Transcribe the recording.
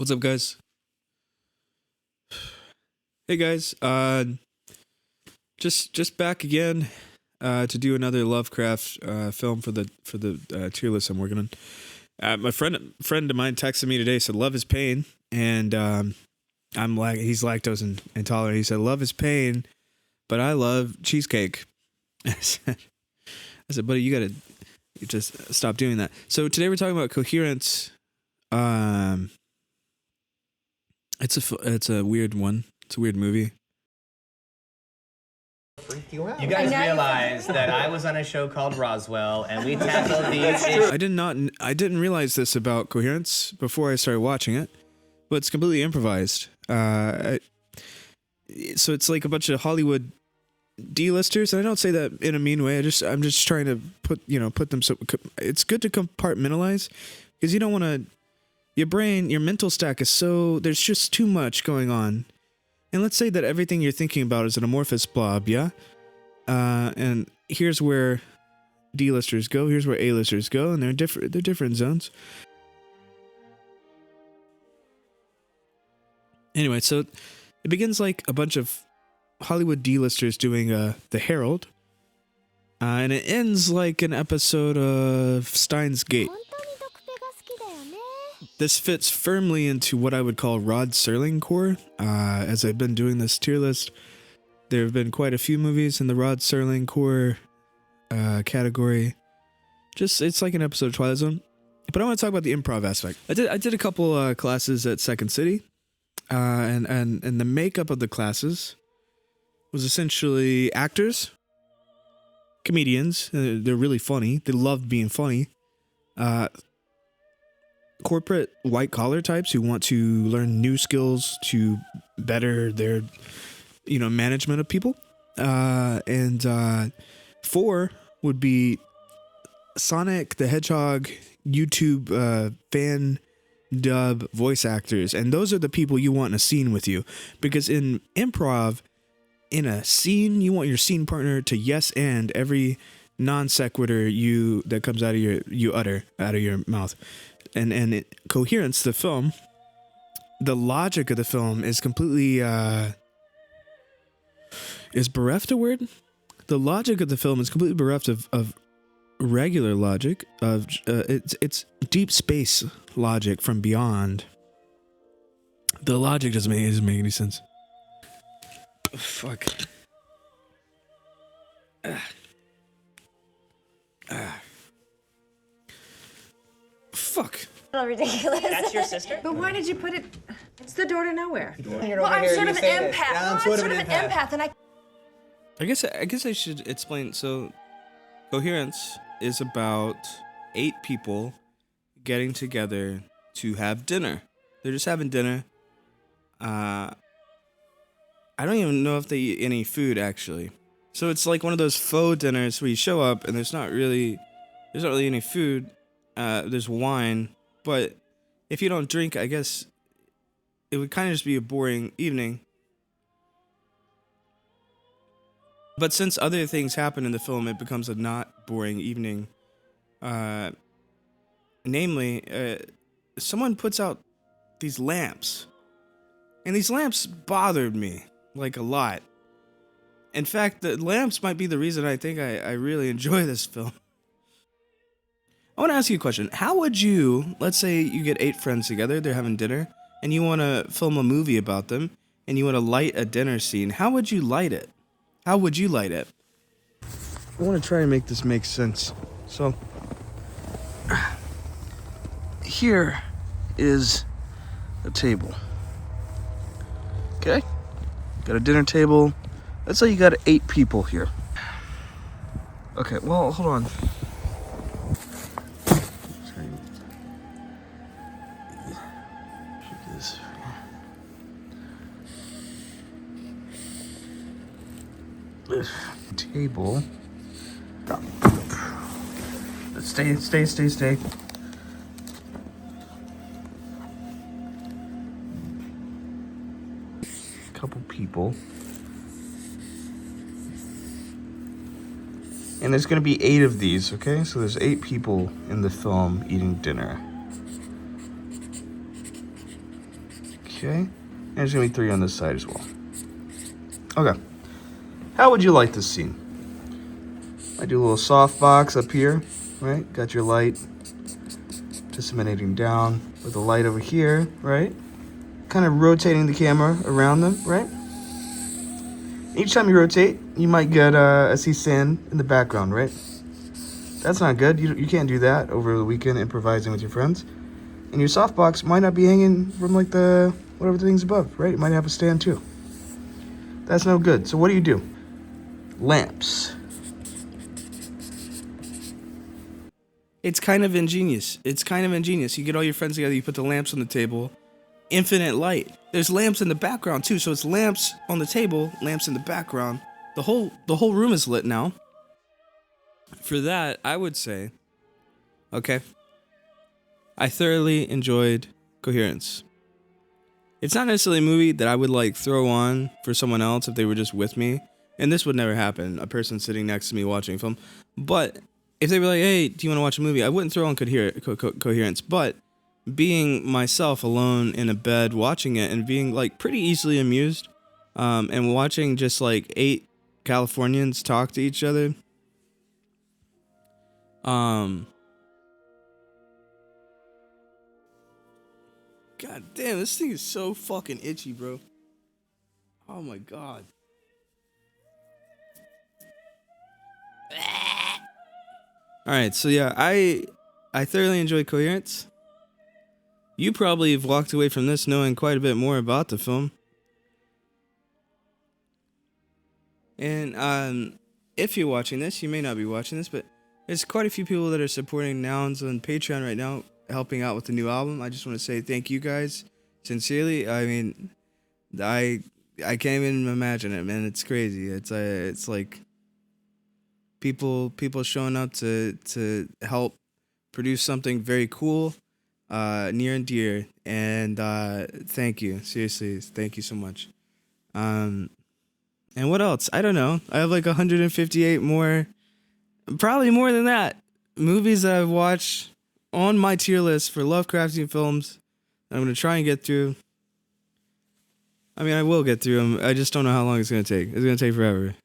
What's up, guys? Hey, guys. Just back again to do another Lovecraft film for the tier list I'm working on. My friend of mine texted me today, said love is pain, and he's lactose intolerant. He said love is pain, but I love cheesecake. I said, buddy, you just stop doing that. So today we're talking about Coherence. It's a weird one. It's a weird movie. You guys realize that I was on a show called Roswell, and we tackled these issues. I didn't realize this about Coherence before I started watching it, but it's completely improvised. So it's like a bunch of Hollywood D-listers, and I don't say that in a mean way. I'm just trying to put them so it's good to compartmentalize, because you don't want to. Your brain, your mental stack is so there's just too much going on. And let's say that everything you're thinking about is an amorphous blob, yeah? And here's where D-listers go, here's where A-listers go, and they're different zones. Anyway, so it begins like a bunch of Hollywood D-listers doing The Herald, and it ends like an episode of Steins Gate. This fits firmly into what I would call Rod Serling core. As I've been doing this tier list, there have been quite a few movies in the Rod Serling core category. It's like an episode of Twilight Zone. But I want to talk about the improv aspect. I did a couple classes at Second City, and the makeup of the classes was essentially actors, comedians. They're really funny. They love being funny. Corporate white-collar types who want to learn new skills to better their, management of people. And 4 would be Sonic the Hedgehog YouTube fan dub voice actors. And those are the people you want in a scene with you. Because in improv, in a scene, you want your scene partner to yes and every non sequitur that comes out of you utter out of your mouth. And Coherence, the film, the logic of the film is completely, is bereft a word? The logic of the film is completely bereft of regular logic, of it's deep space logic from beyond. The logic doesn't make any sense. Fuck. Fuck. Oh, ridiculous. That's your sister? But why did you put it? It's the door to nowhere. Well, I'm sort of an empath. Yeah, I'm sort of an empath, and I guess I should explain. So, Coherence is about 8 people getting together to have dinner. They're just having dinner. I don't even know if they eat any food, actually. So it's like one of those faux dinners where you show up and there's not really any food. There's wine, but if you don't drink, I guess it would kind of just be a boring evening. But since other things happen in the film, it becomes a not boring evening. Namely, someone puts out these lamps, and these lamps bothered me like a lot. In fact, the lamps might be the reason I think I really enjoy this film. I want to ask you a question. How would you, let's say you get 8 friends together, they're having dinner, and you want to film a movie about them, and you want to light a dinner scene. How would you light it? How would you light it? I want to try and make this make sense. So, here is a table. Okay? Got a dinner table. Let's say you got 8 people here. Okay, well, hold on. This table. Stay. Couple people. And there's gonna be 8 of these, okay? So there's 8 people in the film eating dinner. Okay. And there's going to be 3 on this side as well. Okay. How would you like this scene? I do a little softbox up here, right? Got your light disseminating down with the light over here, right? Kind of rotating the camera around them, right? Each time you rotate, you might get a see sand in the background, right? That's not good. You can't do that over the weekend improvising with your friends. And your softbox might not be hanging from like the whatever the thing's above, right? It might have a stand too. That's no good. So what do? Lamps. It's kind of ingenious. You get all your friends together, you put the lamps on the table. Infinite light. There's lamps in the background too, so it's lamps on the table, lamps in the background. The whole room is lit now. For that, I would say, okay, I thoroughly enjoyed Coherence. It's not necessarily a movie that I would like throw on for someone else if they were just with me, and this would never happen, a person sitting next to me watching a film. But if they were like, hey, do you want to watch a movie? I wouldn't throw on Coherence, but being myself alone in a bed watching it and being like pretty easily amused, and watching just like 8 Californians talk to each other. God damn, this thing is so fucking itchy, bro. Oh my god. Alright, so yeah, I thoroughly enjoyed Coherence. You probably have walked away from this knowing quite a bit more about the film. And if you're watching this, you may not be watching this, but there's quite a few people that are supporting Nouns on Patreon right now, helping out with the new album. I just want to say thank you guys, sincerely. I mean, I can't even imagine it, man. It's crazy. It's like people showing up to help produce something very cool, near and dear. And thank you, seriously, thank you so much. And what else? I don't know. I have like 158 more. Probably more than that. Movies that I've watched on my tier list for Lovecraftian films that I'm going to try and get through. I mean, I will get through them. I just don't know how long it's going to take. It's going to take forever.